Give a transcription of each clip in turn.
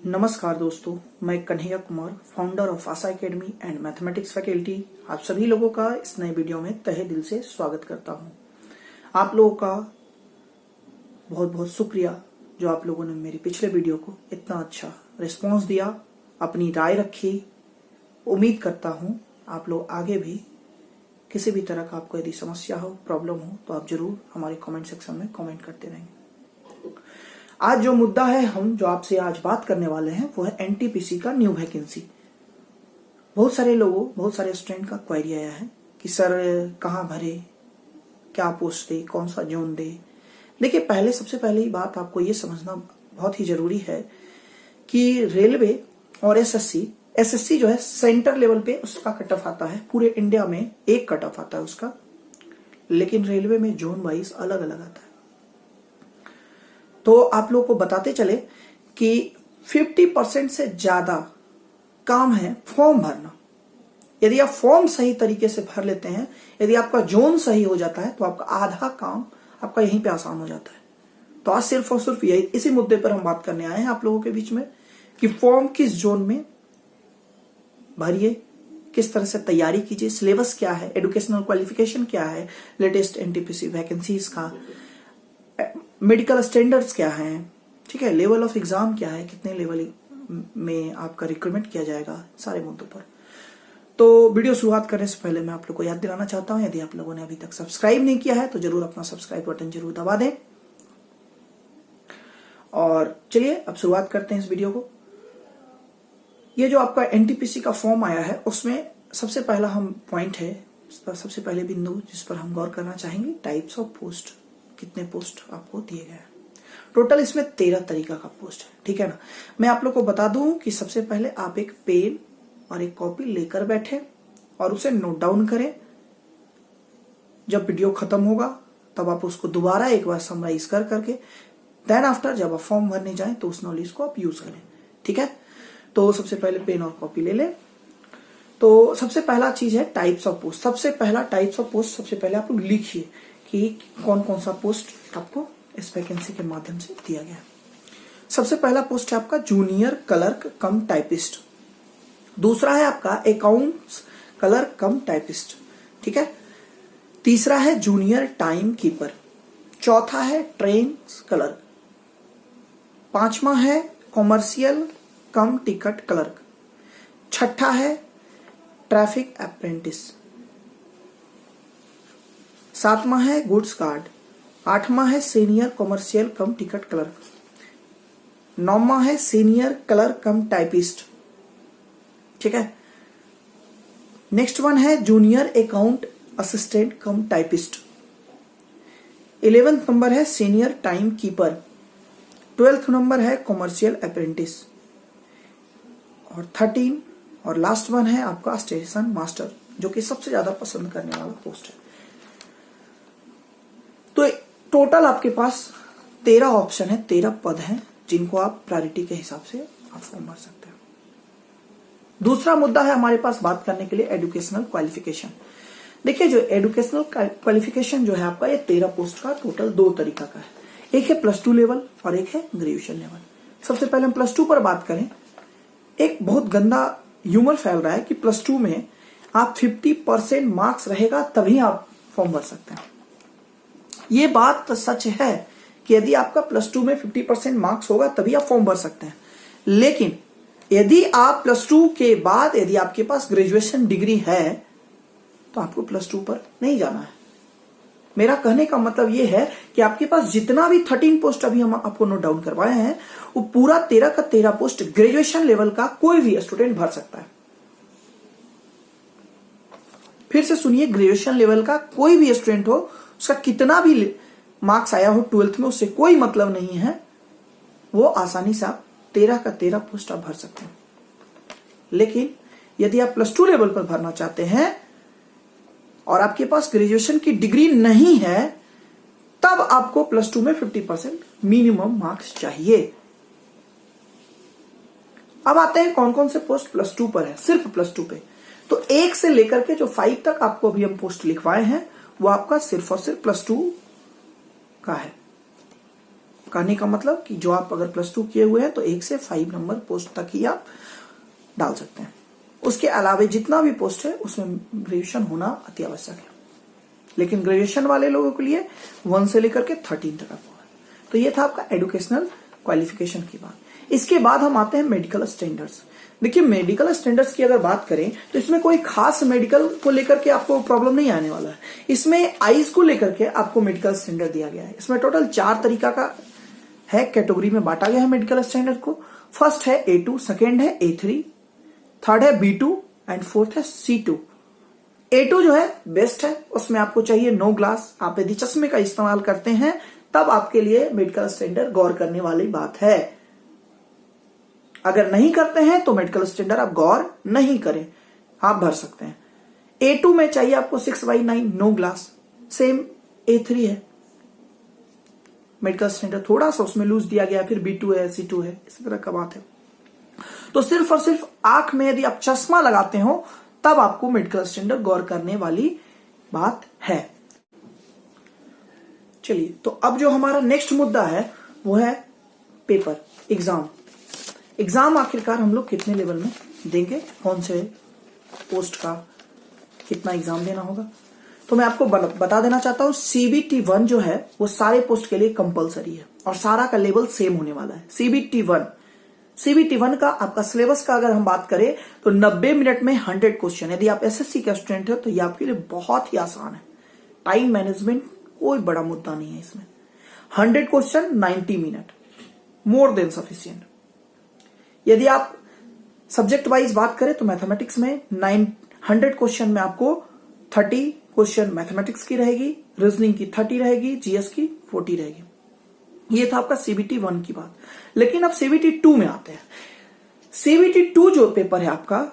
नमस्कार दोस्तों, मैं Kanhaiya Kumar, founder of Asha academy and mathematics faculty, आप सभी लोगों का इस नए वीडियो में तहे दिल से स्वागत करता हूं। आप लोगों का बहुत बहुत शुक्रिया जो आप लोगों ने मेरी पिछले वीडियो को इतना अच्छा रिस्पांस दिया, अपनी राय रखी। उम्मीद करता हूं आप लोग आगे भी किसी भी तरह का आपको यदि समस्या हो, प्रॉब्लम हो, तो आप जरूर हमारे कमेंट सेक्शन में कमेंट करते रहेंगे। आज जो मुद्दा है, हम जो आपसे आज बात करने वाले हैं वो है एनटीपीसी का न्यू वैकेंसी। बहुत सारे स्टूडेंट का क्वेरी आया है कि सर कहाँ भरे, क्या पोस्ट दे, कौन सा जोन दे। देखिए, सबसे पहले बात आपको ये समझना बहुत ही जरूरी है कि रेलवे और एसएससी जो है सेंटर लेवल पे उसका कट ऑफ आता है। पूरे इंडिया में एक कट ऑफ आता है उसका, लेकिन रेलवे में जोन वाइज अलग अलग आता है। तो आप लोगों को बताते चले कि 50% से ज्यादा काम है फॉर्म भरना। यदि आप फॉर्म सही तरीके से भर लेते हैं, यदि आपका जोन सही हो जाता है, तो आपका आधा काम आपका यहीं पे आसान हो जाता है। तो आज सिर्फ और सिर्फ यही इसी मुद्दे पर हम बात करने आए हैं आप लोगों के बीच में कि फॉर्म किस जोन में भरिए, किस तरह से तैयारी कीजिए, सिलेबस क्या है, एजुकेशनल क्वालिफिकेशन क्या है, लेटेस्ट एनटीपीसी वैकेंसीज का, मेडिकल स्टैंडर्ड्स क्या हैं, ठीक है, लेवल ऑफ एग्जाम क्या है, कितने लेवल में आपका रिक्रूटमेंट किया जाएगा, सारे मुद्दों पर। तो वीडियो शुरुआत करने से पहले मैं आप लोग को याद दिलाना चाहता हूं, यदि आप लोगों ने अभी तक सब्सक्राइब नहीं किया है तो जरूर अपना सब्सक्राइब बटन जरूर दबा दें। और चलिए अब शुरुआत करते हैं इस वीडियो को। ये जो आपका एनटीपीसी का फॉर्म आया है, उसमें सबसे पहला हम पॉइंट है, सबसे पहले बिंदु जिस पर हम गौर करना चाहेंगे, टाइप्स ऑफ पोस्ट। कितने पोस्ट आपको दिए गए हैं? टोटल इसमें 13 तरीका का पोस्ट है, ठीक है ना। मैं आप लोग को बता दूं कि सबसे पहले आप एक पेन और एक कॉपी लेकर बैठे और उसे नोट डाउन करें। जब वीडियो खत्म होगा तब आप उसको दोबारा एक बार समराइज करके देन आफ्टर जब आप फॉर्म भरने जाएं तो उस नॉलेज को आप यूज करें, ठीक है। तो सबसे पहले पेन और कॉपी ले लें। तो सबसे पहला चीज है टाइप्स ऑफ पोस्ट। सबसे पहला टाइप्स ऑफ पोस्ट सबसे पहले आप लोग लिखिए कि कौन कौन सा पोस्ट आपको इस वैकेंसी के माध्यम से दिया गया है। सबसे पहला पोस्ट है आपका जूनियर क्लर्क कम टाइपिस्ट। दूसरा है आपका अकाउंट्स क्लर्क कम टाइपिस्ट, ठीक है। तीसरा है जूनियर टाइम कीपर। चौथा है ट्रेन क्लर्क। पांचवा है कॉमर्शियल कम टिकट क्लर्क। छठा है ट्रैफिक अप्रेंटिस। सातवां है गुड्स गार्ड। आठवां है senior commercial cum ticket clerk. नौवां है सीनियर क्लर्क कम टाइपिस्ट, ठीक है। नेक्स्ट वन है junior account assistant cum typist. 11th number है senior timekeeper. 12th number है कॉमर्शियल अप्रेंटिस। और 13 और लास्ट वन है आपका स्टेशन मास्टर, जो कि सबसे ज्यादा पसंद करने वाला पोस्ट है। तो टोटल आपके पास 13 ऑप्शन है, 13 पद हैं जिनको आप प्रायोरिटी के हिसाब से आप फॉर्म भर सकते हैं। दूसरा मुद्दा है हमारे पास बात करने के लिए एजुकेशनल क्वालिफिकेशन। देखिए, जो एजुकेशनल क्वालिफिकेशन जो है आपका, ये 13 पोस्ट का टोटल 2 तरीका का है। एक है +2 लेवल और एक है ग्रेजुएशन लेवल। सबसे पहले हम +2 पर बात करें। एक बहुत गंदा ह्यूमर फैल रहा है कि +2 में आप 50% मार्क्स रहेगा तभी आप फॉर्म भर सकते हैं। ये बात तो सच है कि यदि आपका +2 में 50% मार्क्स होगा तभी आप फॉर्म भर सकते हैं, लेकिन यदि आप +2 के बाद यदि आपके पास ग्रेजुएशन डिग्री है तो आपको +2 पर नहीं जाना है। मेरा कहने का मतलब यह है कि आपके पास जितना भी 13 पोस्ट अभी हम आपको नोट डाउन करवाए हैं, वो पूरा 13 का 13 पोस्ट ग्रेजुएशन लेवल का कोई भी स्टूडेंट भर सकता है। फिर से सुनिए, ग्रेजुएशन लेवल का कोई भी स्टूडेंट हो, उसका कितना भी मार्क्स आया हो 12th में, उससे कोई मतलब नहीं है, वो आसानी से आप 13 का 13 पोस्ट आप भर सकते हैं। लेकिन यदि आप +2 लेवल पर भरना चाहते हैं और आपके पास ग्रेजुएशन की डिग्री नहीं है, तब आपको +2 में 50% मिनिमम मार्क्स चाहिए। अब आते हैं कौन कौन से पोस्ट +2 पर है, सिर्फ +2 पे। तो 1 से लेकर के जो 5 तक आपको अभी हम पोस्ट लिखवाए हैं, वो आपका सिर्फ और सिर्फ +2 का है। कहने का मतलब कि जो आप अगर +2 किए हुए हैं तो 1 से 5 नंबर पोस्ट तक ही आप डाल सकते हैं। उसके अलावा जितना भी पोस्ट है उसमें ग्रेजुएशन होना अति आवश्यक है। लेकिन ग्रेजुएशन वाले लोगों के लिए 1 से लेकर के 13 तक आपको है। तो ये था आपका एजुकेशनल क्वालिफिकेशन की बात। इसके बाद हम आते हैं मेडिकल स्टैंडर्ड्स। देखिए मेडिकल स्टैंडर्ड्स की अगर बात करें तो इसमें कोई खास मेडिकल को लेकर के आपको प्रॉब्लम नहीं आने वाला है। इसमें आईज को लेकर के आपको मेडिकल स्टैंडर्ड दिया गया है। इसमें टोटल 4 तरीका का है, कैटेगरी में बांटा गया है मेडिकल स्टैंडर्ड को। फर्स्ट है A2, सेकेंड है A3, थर्ड है B2 एंड फोर्थ है C2। A2 जो है बेस्ट है, उसमें आपको चाहिए नो ग्लास। आप यदि चश्मे का इस्तेमाल करते हैं तब आपके लिए मेडिकल स्टैंडर्ड गौर करने वाली बात है। अगर नहीं करते हैं तो मेडिकल स्टैंडर्ड आप गौर नहीं करें, आप भर सकते हैं। A2 में चाहिए आपको 6/9 नो ग्लास, सेम A3 है। मेडिकल स्टैंडर्ड थोड़ा सा उसमें लूज दिया गया, फिर B2 है, C2 है, इस तरह का बात है। तो सिर्फ और सिर्फ आंख में यदि आप चश्मा लगाते हो तब आपको मेडिकल स्टैंडर्ड गौर करने वाली बात है। चलिए, तो अब जो हमारा नेक्स्ट मुद्दा है वो है पेपर, एग्जाम। एग्जाम आखिरकार हम लोग कितने लेवल में देंगे, कौन से पोस्ट का कितना एग्जाम देना होगा। तो मैं आपको बता देना चाहता हूं, CBT1 जो है वो सारे पोस्ट के लिए कंपलसरी है और सारा का लेवल सेम होने वाला है। CBT1 का आपका सिलेबस का अगर हम बात करें तो 90 मिनट में 100 क्वेश्चन। यदि आप SSC का स्टूडेंट हो तो ये आपके लिए बहुत ही आसान है। टाइम मैनेजमेंट कोई बड़ा मुद्दा नहीं है इसमें। 100 question 90 minute, more than sufficient. यदि आप सब्जेक्ट वाइज बात करें तो मैथमेटिक्स में 100 क्वेश्चन में आपको 30 क्वेश्चन मैथमेटिक्स की रहेगी, रीजनिंग की 30 रहेगी, GS की 40 रहेगी। ये था आपका CBT1 की बात। लेकिन अब CBT2 में आते हैं। CBT2 जो पेपर है आपका,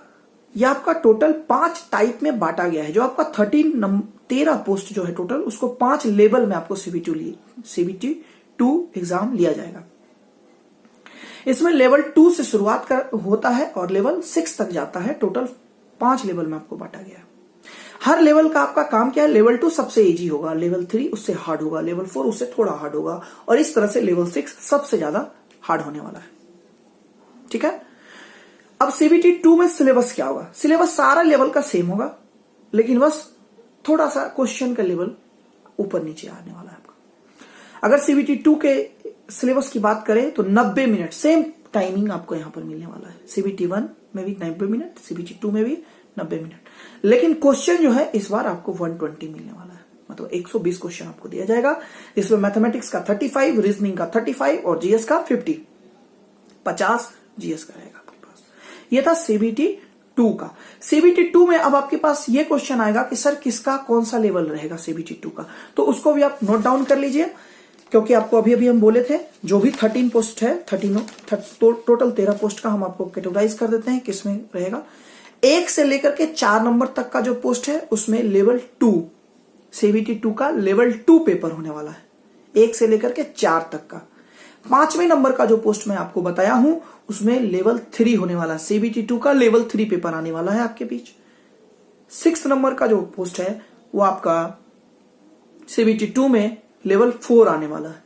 यह आपका टोटल 5 टाइप में बांटा गया है। जो आपका 13 पोस्ट जो है टोटल, उसको 5 लेवल में आपको CBT2 एग्जाम लिया जाएगा। इसमें लेवल 2 से शुरुआत होता है और लेवल 6 तक जाता है। टोटल 5 लेवल में आपको बांटा गया है। हर लेवल का आपका काम क्या है, लेवल 2 सबसे इजी होगा, लेवल 3 उससे हार्ड होगा, लेवल 4 उससे थोड़ा हार्ड होगा, और इस तरह से लेवल 6 सबसे ज्यादा हार्ड होने वाला है। ठीक है। अब CBT2 में सिलेबस क्या होगा? सिलेबस सारा लेवल का सेम होगा, लेकिन बस थोड़ा सा क्वेश्चन का लेवल ऊपर नीचे आने वाला है आपका। अगर CBT2 के सिलेबस की बात करें तो 90 मिनट सेम टाइमिंग आपको यहां पर मिलने वाला है। CBT1 में भी 90 मिनट, CBT2 में भी 90 मिनट। लेकिन क्वेश्चन जो है इस बार आपको 120 मिलने वाला है, मतलब 120 क्वेश्चन आपको दिया जाएगा। इसमें मैथमेटिक्स का 35, रीजनिंग का 35 और GS का 50 GS का रहेगा आपके पास। ये था CBT2 का। CBT2 में अब आपके पास ये क्वेश्चन आएगा कि सर किसका कौन सा लेवल रहेगा CBT2 का, तो उसको भी आप नोट डाउन कर लीजिए, क्योंकि आपको अभी हम बोले थे जो भी 13 पोस्ट है, टोटल 13 पोस्ट का हम आपको कैटेगराइज कर देते हैं किसमें रहेगा। 1 से लेकर के 4 नंबर तक का जो पोस्ट है उसमें लेवल 2, CBT2 का लेवल 2 पेपर होने वाला है, 1 से लेकर के 4 तक का। 5वें नंबर का जो पोस्ट मैं आपको बताया हूं उसमें लेवल 3 होने वाला है, CBT2 का लेवल 3 पेपर आने वाला है आपके बीच। 6 नंबर का जो पोस्ट है वो आपका CBT2 में लेवल 4 आने वाला है।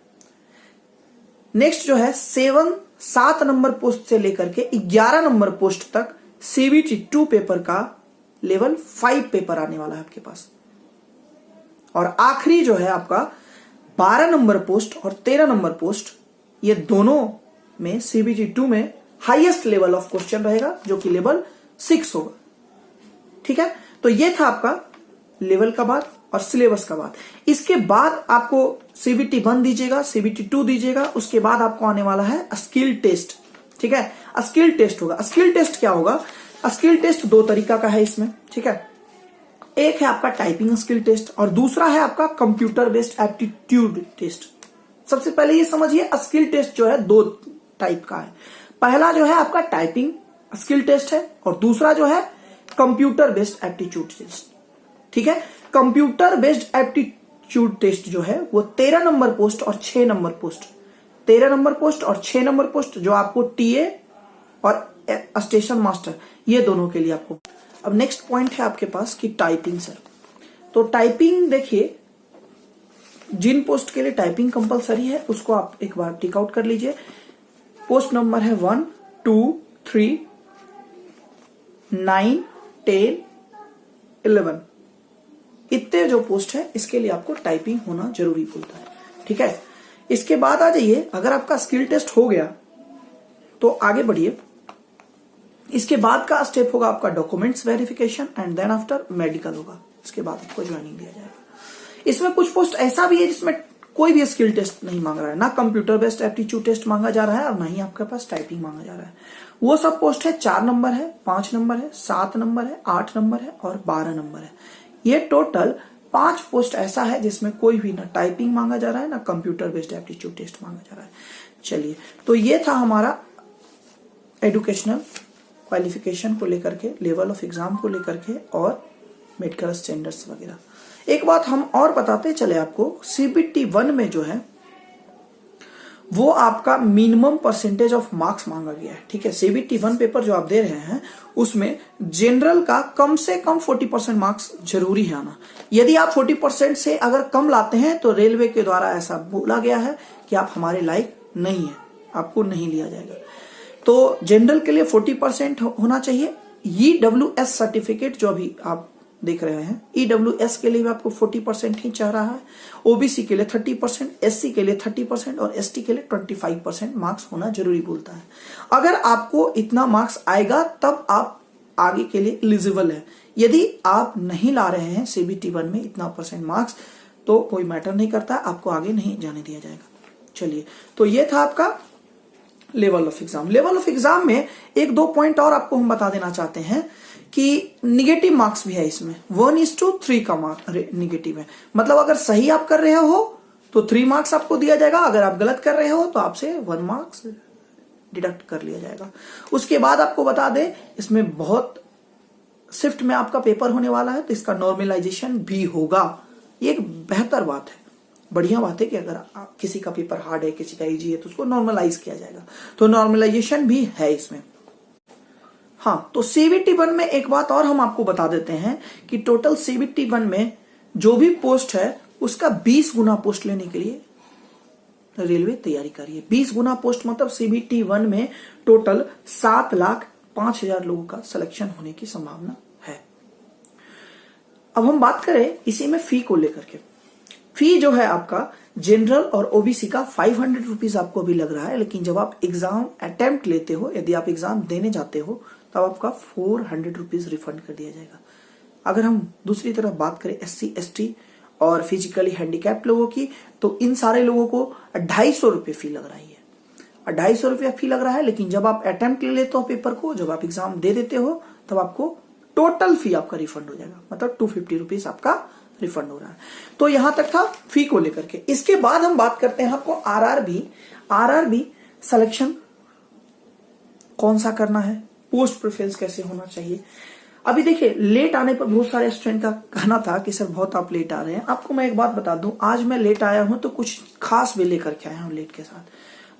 नेक्स्ट जो है 7 नंबर पोस्ट से लेकर के 11 नंबर पोस्ट तक CBT2 पेपर का लेवल 5 पेपर आने वाला है आपके पास। और आखिरी जो है आपका 12 नंबर पोस्ट और 13 नंबर पोस्ट, ये दोनों में CBT2 में हाईएस्ट लेवल ऑफ क्वेश्चन रहेगा जो कि लेवल 6 होगा। ठीक है, तो ये था आपका लेवल का बात और सिलेबस का बात। इसके बाद आपको CBT1 दीजिएगा, CBT2 दीजिएगा, उसके बाद आपको आने वाला है स्किल टेस्ट। ठीक है, स्किल टेस्ट होगा। स्किल टेस्ट क्या होगा? स्किल टेस्ट 2 तरीका का है इसमें। ठीक है, एक है आपका टाइपिंग स्किल टेस्ट और दूसरा है आपका कंप्यूटर बेस्ड एप्टीट्यूड टेस्ट। सबसे पहले ये समझिए, स्किल टेस्ट जो है 2 टाइप का है। पहला जो है आपका टाइपिंग स्किल टेस्ट है और दूसरा जो है कंप्यूटर बेस्ड एप्टीट्यूड टेस्ट। ठीक है, कंप्यूटर बेस्ड एप्टीट्यूड टेस्ट जो है वो 13 नंबर पोस्ट और 6 नंबर पोस्ट, 13 नंबर पोस्ट और 6 नंबर पोस्ट जो आपको TA और स्टेशन मास्टर, ये दोनों के लिए आपको। अब नेक्स्ट पॉइंट है आपके पास कि टाइपिंग सर, तो टाइपिंग देखिए जिन पोस्ट के लिए टाइपिंग कंपलसरी है उसको आप एक बार टिक आउट कर लीजिए। पोस्ट नंबर है 1, 2, 3, 9, 10, 11। इतने जो पोस्ट है इसके लिए आपको टाइपिंग होना जरूरी बोलता है। ठीक है, इसके बाद आ जाइए, अगर आपका स्किल टेस्ट हो गया तो आगे बढ़िए। इसके बाद का स्टेप होगा आपका documents verification and then after medical होगा। इसके बाद आपको ज्वाइनिंग दिया जाएगा। इसमें कुछ पोस्ट ऐसा भी है जिसमें कोई भी स्किल टेस्ट नहीं मांग रहा है, ना कंप्यूटर बेस्ड एप्टीट्यूड टेस्ट मांगा जा रहा है और ना ही आपके पास टाइपिंग मांगा जा रहा है। वो सब पोस्ट है 4 नंबर है, 5 नंबर है, 7 नंबर है, 8 नंबर है और 12 नंबर है। ये टोटल 5 पोस्ट ऐसा है जिसमें कोई भी ना टाइपिंग मांगा जा रहा है ना कंप्यूटर बेस्ड एप्टीट्यूड टेस्ट मांगा जा रहा है। चलिए, तो ये था हमारा एजुकेशनल क्वालिफिकेशन को लेकर के, लेवल ऑफ एग्जाम को लेकर के और मेडिकल स्टैंडर्ड्स वगैरह। एक बात हम और बताते चले आपको, CBT 1 में जो है वो आपका मिनिमम परसेंटेज ऑफ मार्क्स मांगा गया है। ठीक है, CBT 1 पेपर जो आप दे रहे हैं उसमें जनरल का कम से कम 40% मार्क्स जरूरी है आना। यदि आप 40% से अगर कम लाते हैं तो रेलवे के द्वारा ऐसा बोला गया है कि आप हमारे लायक नहीं है, आपको नहीं लिया जाएगा। तो जनरल के लिए 40% होना चाहिए। EWS सर्टिफिकेट जो अभी आप देख रहे हैं, EWS के लिए भी आपको 40% ही चाह रहा है। OBC के लिए 30%, SC के लिए 30% और ST के लिए 25% मार्क्स होना जरूरी बोलता है। अगर आपको इतना मार्क्स आएगा तब आप आगे के लिए एलिजिबल है। यदि आप नहीं ला रहे हैं CBT 1 में इतना % मार्क्स तो कोई मैटर नहीं करता, आपको आगे नहीं जाने दिया जाएगा। चलिए, तो ये था आपका level of exam. Level of exam में 1-2 पॉइंट और आपको हम बता देना चाहते हैं कि निगेटिव मार्क्स भी है इसमें। 1:3 का मार्क निगेटिव है, मतलब अगर सही आप कर रहे हो तो 3 मार्क्स आपको दिया जाएगा, अगर आप गलत कर रहे हो तो आपसे 1 मार्क्स डिडक्ट कर लिया जाएगा। उसके बाद आपको बता दें, इसमें बहुत शिफ्ट में आपका पेपर होने वाला है तो इसका नॉर्मलाइजेशन भी होगा। ये एक बेहतर बात है, बढ़िया बात है कि अगर किसी का पेपर हार्ड है, किसी का इजी है तो उसको नॉर्मलाइज किया जाएगा, तो नॉर्मलाइजेशन भी है इसमें। हाँ, तो CBT 1 में एक बात और हम आपको बता देते हैं कि टोटल CBT 1 में जो भी पोस्ट है उसका 20 गुना पोस्ट लेने के लिए रेलवे तैयारी कर रही है। 20 गुना पोस्ट मतलब CBT 1 में टोटल 7,05,000 लोगों का सिलेक्शन होने की संभावना है। अब हम बात करें इसी में फी को लेकर के। फी जो है आपका जनरल और OBC का 500 रुपीज आपको अभी लग रहा है, लेकिन जब आप एग्जाम अटेम्प्ट लेते हो, यदि आप एग्जाम देने जाते हो तब आपका 400 रुपीज रिफंड कर दिया जाएगा। अगर हम दूसरी तरफ बात करें SC, ST और फिजिकली हैंडीकैप्ड लोगों की, तो इन सारे लोगों को 250 रुपये फी लग रही है। 250 रुपया फी लग रहा है, लेकिन जब आप अटेम्प्ट ले लेते हो पेपर को, जब आप एग्जाम दे देते हो तब आपको टोटल फी आपका रिफंड हो जाएगा, मतलब 250 रुपीज आपका रिफंड हो रहा है। तो यहां तक था फी को लेकर के। इसके बाद हम बात करते हैं आपको RRB सिलेक्शन कौन सा करना है, पोस्ट प्रेफरेंस कैसे होना चाहिए। अभी देखिए, लेट आने पर बहुत सारे स्टूडेंट का कहना था कि सर बहुत आप लेट आ रहे हैं। आपको मैं एक बात बता दूं, आज मैं लेट आया हूं तो कुछ खास वे लेकर के आया हूं लेट के साथ।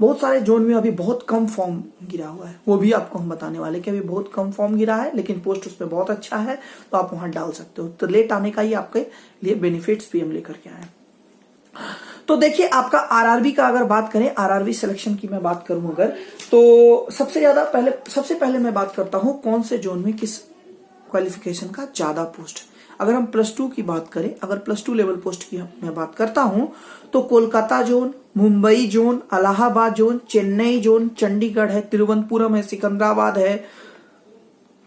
बहुत सारे जोन में अभी बहुत कम फॉर्म गिरा हुआ है, वो भी आपको हम बताने वाले कि अभी बहुत कम फॉर्म गिरा है, लेकिन पोस्ट उसमें बहुत अच्छा है तो आप वहां डाल सकते हो। तो लेट आने का ही आपके लिए बेनिफिट्स भी हम लेकर के आए। तो देखिए, आपका RRB का अगर बात करें, RRB सिलेक्शन की मैं बात करूं अगर, तो सबसे पहले मैं बात करता हूं कौन से जोन में किस क्वालिफिकेशन का ज्यादा पोस्ट। अगर हम +2 की बात करें, अगर +2 लेवल पोस्ट की मैं बात करता हूं तो Kolkata zone, Mumbai zone, Allahabad zone, Chennai zone, Chandigarh है, तिरुवनंतपुरम है, सिकंदराबाद है,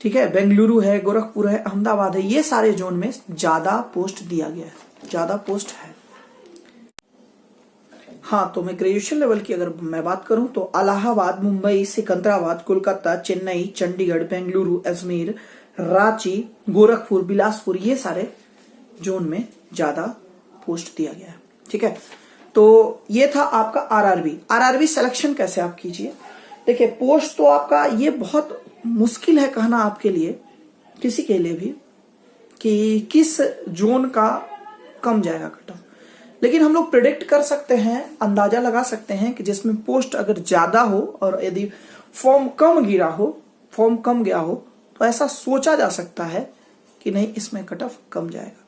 ठीक है, बेंगलुरु है, गोरखपुर है, अहमदाबाद है, ये सारे जोन में ज्यादा पोस्ट दिया गया है, ज्यादा पोस्ट है। हाँ, तो मैं ग्रेजुएशन लेवल की अगर मैं बात करूं तो इलाहाबाद, मुंबई, सिकंदराबाद, कोलकाता, चेन्नई, चंडीगढ़, बेंगलुरु, अजमेर, रांची, गोरखपुर, बिलासपुर, ये सारे जोन में ज्यादा पोस्ट दिया गया है। ठीक है, तो ये था आपका RRB सिलेक्शन कैसे आप कीजिए। देखिए, पोस्ट तो आपका ये बहुत मुश्किल है कहना आपके लिए, किसी के लिए भी, कि किस जोन का कम जाएगा कट ऑफ, लेकिन हम लोग प्रेडिक्ट कर सकते हैं, अंदाजा लगा सकते हैं कि जिसमें पोस्ट अगर ज्यादा हो और यदि फॉर्म कम गया हो तो ऐसा सोचा जा सकता है कि नहीं, इसमें कट ऑफ कम जाएगा।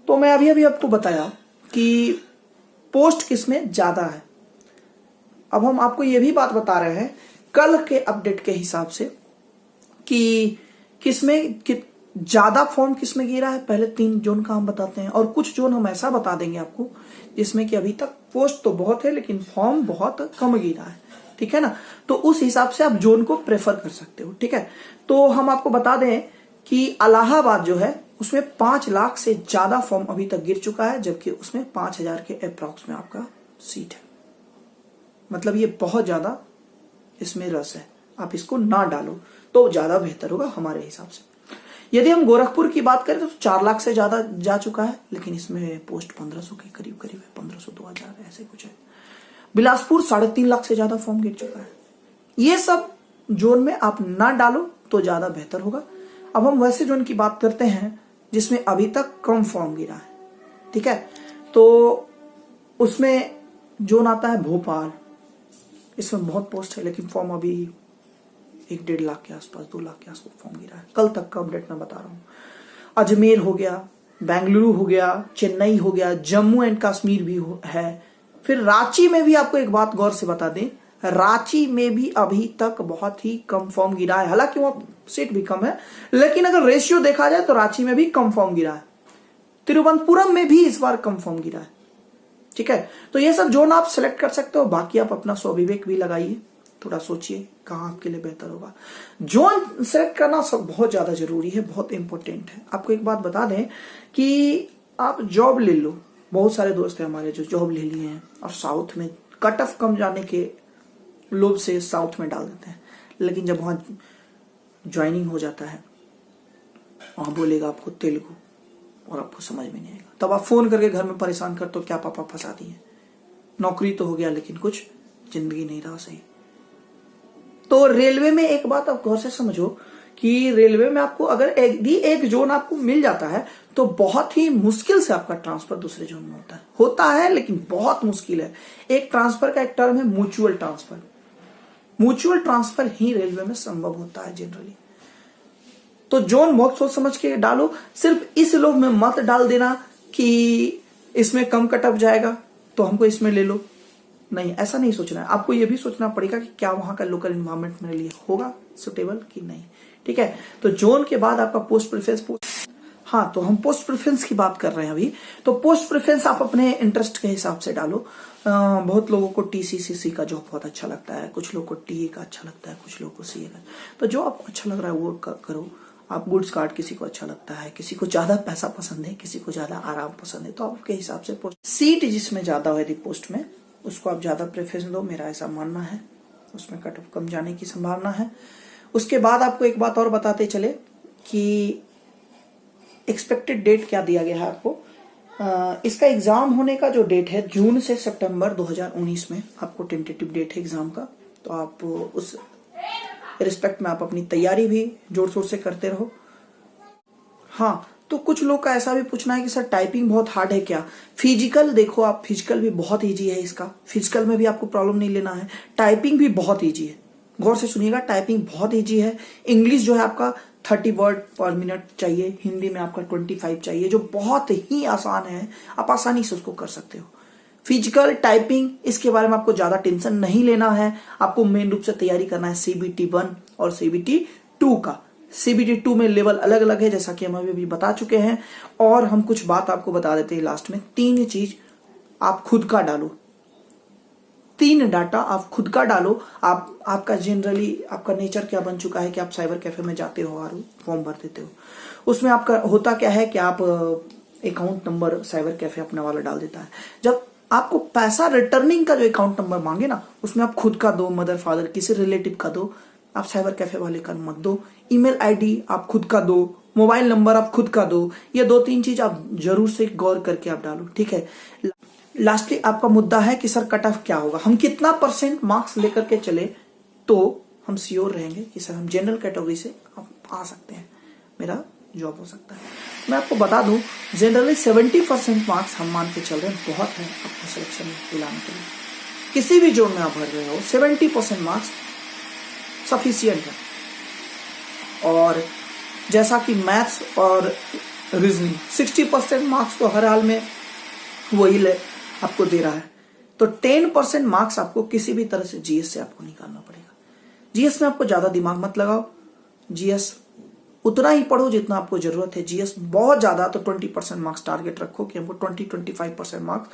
तो मैं अभी आपको बताया कि पोस्ट किसमें ज्यादा है। अब हम आपको ये भी बात बता रहे हैं कल के अपडेट के हिसाब से कि किसमें ज्यादा फॉर्म किसमें गिरा है। पहले 3 जोन का हम बताते हैं और कुछ जोन हम ऐसा बता देंगे आपको जिसमें कि अभी तक पोस्ट तो बहुत है लेकिन फॉर्म बहुत कम गिरा है, ठीक है ना। तो उस हिसाब से आप जोन को प्रेफर कर सकते हो, ठीक है। तो हम आपको बता दें कि इलाहाबाद जो है उसमें 5 लाख से ज्यादा फॉर्म अभी तक गिर चुका है, जबकि उसमें 5000 के अप्रॉक्स में आपका सीट है। मतलब ये बहुत ज्यादा इसमें रस है, आप इसको ना डालो तो ज्यादा बेहतर होगा हमारे हिसाब से। यदि हम गोरखपुर की बात करें तो 4 लाख से ज्यादा जा चुका है, लेकिन इसमें पोस्ट 1500 के करीब करीब है, 1500 2000 ऐसे कुछ है। बिलासपुर 3.5 लाख से ज्यादा फॉर्म गिर चुका है। ये सब जोन में आप ना डालो तो ज्यादा बेहतर होगा। अब हम वैसे जोन की बात करते हैं जिसमें अभी तक कम फॉर्म गिरा है, ठीक है। तो उसमें जोन आता है भोपाल। इसमें बहुत पोस्ट है लेकिन फॉर्म अभी 1-1.5 लाख के आसपास, 2 लाख के आसपास फॉर्म गिरा है। कल तक का अपडेट मैं बता रहा हूं। अजमेर हो गया, बेंगलुरु हो गया, चेन्नई हो गया, जम्मू एंड कश्मीर भी है। फिर रांची में भी आपको एक बात गौर से बता दें, रांची में भी अभी तक बहुत ही कम फॉर्म गिरा है। हालांकि वहां सीट भी कम है, लेकिन अगर रेशियो देखा जाए तो रांची में भी कम फॉर्म गिरा है। तिरुवनंतपुरम में भी इस बार कम फॉर्म गिरा है, ठीक है। तो ये सब जोन आप सिलेक्ट कर सकते हो। बाकी आप अपना स्वविवेक भी लगाइए, थोड़ा सोचिए कहां आपके लिए बेहतर होगा। जोन सेलेक्ट करना सब बहुत ज्यादा जरूरी है, बहुत इंपॉर्टेंट है। आपको एक बात बता दें कि आप जॉब ले लो। बहुत सारे दोस्त हैं हमारे जो जॉब ले लिए हैं और साउथ में कट ऑफ कम जाने के लोभ से साउथ में डाल देते हैं, लेकिन जब वहां ज्वाइनिंग हो जाता है वहां बोलेगा आपको तेलुगु और आपको समझ में नहीं आएगा। तब आप फोन करके घर में परेशान कर तो क्या पापा फंसा दिए, नौकरी तो हो गया लेकिन कुछ जिंदगी नहीं रहा सही। तो रेलवे में एक बात आप गौर से समझो कि रेलवे में आपको अगर एक जोन आपको मिल जाता है तो बहुत ही मुश्किल से आपका ट्रांसफर दूसरे जोन में होता है, लेकिन बहुत मुश्किल है। एक ट्रांसफर का एक टर्म है म्यूचुअल ट्रांसफर। म्यूचुअल ट्रांसफर ही रेलवे में संभव होता है जनरली। तो जोन बहुत सोच समझ के डालो। सिर्फ इस लोभ में मत डाल देना कि इसमें कम कट ऑफ जाएगा तो हमको इसमें ले लो। नहीं, ऐसा नहीं सोचना है। आपको यह भी सोचना पड़ेगा कि क्या वहां का लोकल एनवायरमेंट मेरे लिए होगा सुटेबल कि नहीं, ठीक है। तो जोन के बाद आपका पोस्ट प्रेफरेंस। हाँ, तो हम पोस्ट प्रेफरेंस की बात कर रहे हैं अभी। तो पोस्ट प्रेफरेंस आप अपने इंटरेस्ट के हिसाब से डालो। बहुत लोगों को TCCC का जॉब बहुत अच्छा लगता है, कुछ लोगों को TA का अच्छा लगता है, कुछ लोगों को CA का। तो जो आपको अच्छा लग रहा है वो करो। आप गुड्स कार्ड किसी को अच्छा लगता है, किसी को ज्यादा पैसा पसंद है, किसी को ज्यादा आराम पसंद है, तो आपके हिसाब से पोस्ट सीट जिसमें ज्यादा हो यदि पोस्ट में उसको आप ज्यादा प्रेफरेंस दो, मेरा ऐसा मानना है। उसमें कट ऑफ कम जाने की संभावना है। उसके बाद आपको एक बात और बताते चले कि एक्सपेक्टेड डेट क्या दिया गया है आपको। इसका एग्जाम होने का जो डेट है जून से सितंबर 2019 में आपको टेंटेटिव डेट है एग्जाम का। तो आप उस रिस्पेक्ट में आप अपनी तैयारी भी जोर शोर से करते रहो। हाँ, तो कुछ लोग का ऐसा भी पूछना है कि सर टाइपिंग बहुत हार्ड है क्या। फिजिकल देखो आप, फिजिकल भी बहुत इजी है इसका। फिजिकल में भी आपको प्रॉब्लम नहीं लेना है। टाइपिंग भी बहुत इजी है, गौर से सुनिएगा। टाइपिंग बहुत इजी है। इंग्लिश जो है आपका 30 वर्ड पर मिनट चाहिए, हिंदी में आपका 25 चाहिए, जो बहुत ही आसान है। आप आसानी से उसको कर सकते हो। फिजिकल, टाइपिंग, इसके बारे में आपको ज्यादा टेंशन नहीं लेना है। आपको मेन रूप से तैयारी करना है CBT 1 और CBT 2 का। CBT 2 में लेवल अलग अलग है, जैसा कि हम अभी बता चुके हैं। और हम कुछ बात आपको बता देते हैं लास्ट में। 3 चीज आप खुद का डालो, 3 डाटा आप खुद का डालो। आपका जनरली आपका नेचर क्या बन चुका है कि आप साइबर कैफे में जाते हो और फॉर्म भर देते हो। उसमें आपका होता क्या है कि आप अकाउंट नंबर साइबर कैफे अपने वाला डाल देता है। जब आपको पैसा रिटर्निंग का जो अकाउंट नंबर मांगे ना, उसमें आप खुद का दो, मदर फादर किसी रिलेटिव का दो, आप साइबर कैफे वाले का मत दो। ईमेल ID आप खुद का दो, मोबाइल नंबर आप खुद का दो। ये 2-3 चीज आप जरूर से गौर करके आप डालो, ठीक है। लास्टली आपका मुद्दा है कि सर कट ऑफ क्या होगा, हम कितना % मार्क्स लेकर के चले तो हम श्योर रहेंगे कि सर हम जनरल कैटेगरी से आ सकते हैं, मेरा जॉब हो सकता है। मैं आपको बता दूं जनरली 70% मार्क्स हम मान के चल रहे हैं, बहुत है आपको सिलेक्शन दिलाने के लिए। किसी भी जोन में आप भर रहे हो 70% मार्क्स सफिशियंट है। और जैसा कि मैथ्स और रीजनिंग 60% मार्क्स तो हर हाल में वही आपको दे रहा है। तो 10% मार्क्स आपको किसी भी तरह से जीएस से आपको निकालना पड़ेगा। जीएस में आपको ज्यादा दिमाग मत लगाओ, जीएस उतना ही पढ़ो जितना आपको जरूरत है। जीएस बहुत ज्यादा तो 20% मार्क्स टारगेट रखो कि हमको 20-25% मार्क्स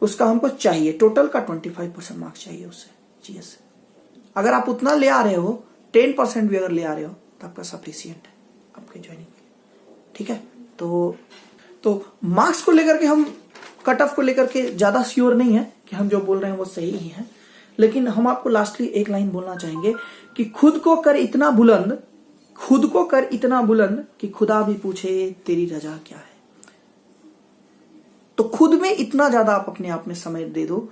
उसका हमको चाहिए, टोटल का 25% मार्क्स चाहिए उससे जीएस से। अगर आप उतना ले आ रहे हो, 10% भी अगर ले आ रहे हो तो आपका सफिशियंट है आपके ज्वाइनिंग के लिए, ठीक है। तो मार्क्स को लेकर के हम कट ऑफ को लेकर के ज्यादा श्योर नहीं है कि हम जो बोल रहे हैं वो सही ही है, लेकिन हम आपको लास्टली एक लाइन बोलना चाहेंगे कि खुद को कर इतना बुलंद कि खुदा भी पूछे तेरी रजा क्या है। तो खुद में इतना ज्यादा आप अपने आप में समय दे दो,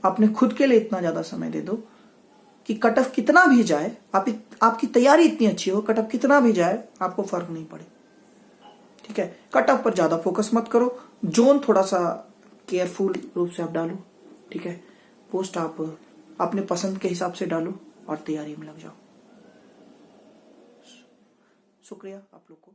अपने खुद के लिए इतना ज्यादा समय दे दो कि कट ऑफ कितना भी जाए, आपकी तैयारी इतनी अच्छी हो, कट ऑफ कितना भी जाए आपको फर्क नहीं पड़े, ठीक है। कट ऑफ पर ज्यादा फोकस मत करो, जोन थोड़ा सा केयरफुल रूप से आप डालो, ठीक है। पोस्ट आप अपने पसंद के हिसाब से डालो और तैयारी में लग जाओ। शुक्रिया आप लोग को।